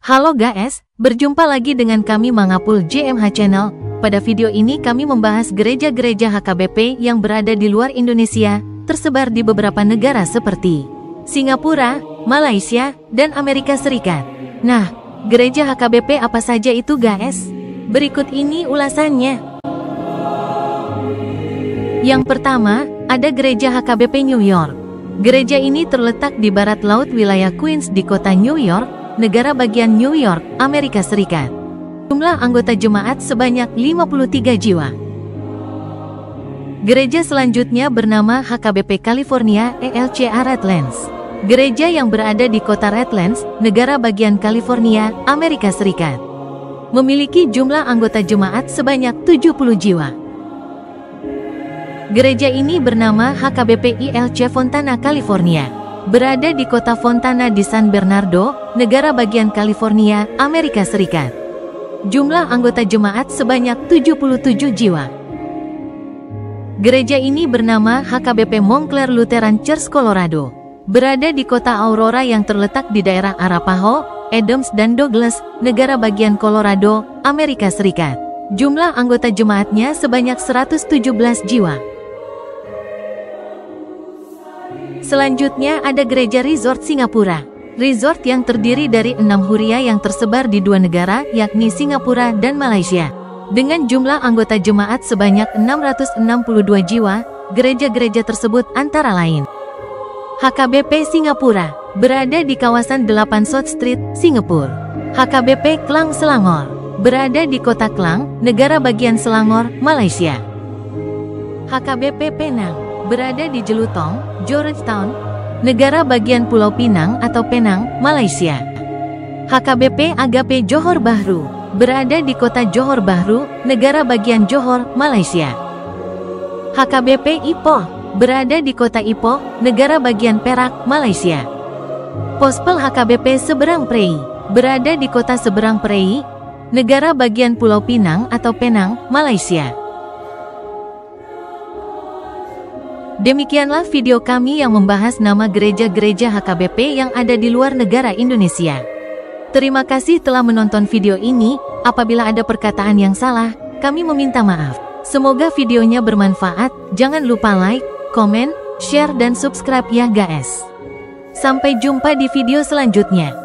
Halo guys, berjumpa lagi dengan kami Mangapul JMH Channel. Pada video ini kami membahas gereja-gereja HKBP yang berada di luar Indonesia, tersebar di beberapa negara seperti Singapura, Malaysia, dan Amerika Serikat. Nah, gereja HKBP apa saja itu guys? Berikut ini ulasannya. Yang pertama, ada gereja HKBP New York. Gereja ini terletak di barat laut wilayah Queens di kota New York, negara bagian New York, Amerika Serikat. Jumlah anggota jemaat sebanyak 53 jiwa. Gereja selanjutnya bernama HKBP California ELCA Redlands. Gereja yang berada di kota Redlands, negara bagian California, Amerika Serikat. Memiliki jumlah anggota jemaat sebanyak 70 jiwa. Gereja ini bernama HKBP ILC Fontana California. Berada di kota Fontana di San Bernardino, negara bagian California, Amerika Serikat. Jumlah anggota jemaat sebanyak 77 jiwa. Gereja ini bernama HKBP Montclair Lutheran Church Colorado. Berada di kota Aurora yang terletak di daerah Arapahoe, Adams dan Douglas, negara bagian Colorado, Amerika Serikat. Jumlah anggota jemaatnya sebanyak 117 jiwa. Selanjutnya ada gereja Resort Singapura. Resort yang terdiri dari 6 huria yang tersebar di 2 negara, yakni Singapura dan Malaysia. Dengan jumlah anggota jemaat sebanyak 662 jiwa, gereja-gereja tersebut antara lain HKBP Singapura, berada di kawasan 8 South Street, Singapura. HKBP Klang Selangor, berada di kota Klang, negara bagian Selangor, Malaysia. HKBP Penang, berada di Jelutong, Georgetown, negara bagian Pulau Pinang atau Penang, Malaysia. HKBP Agape Johor Bahru, berada di kota Johor Bahru, negara bagian Johor, Malaysia. HKBP Ipoh, berada di kota Ipoh, negara bagian Perak, Malaysia. Pospel HKBP Seberang Prei, berada di kota Seberang Prei, negara bagian Pulau Pinang atau Penang, Malaysia. Demikianlah video kami yang membahas nama gereja-gereja HKBP yang ada di luar negara Indonesia. Terima kasih telah menonton video ini. Apabila ada perkataan yang salah, kami meminta maaf. Semoga videonya bermanfaat. Jangan lupa like, komen, share dan subscribe ya guys. Sampai jumpa di video selanjutnya.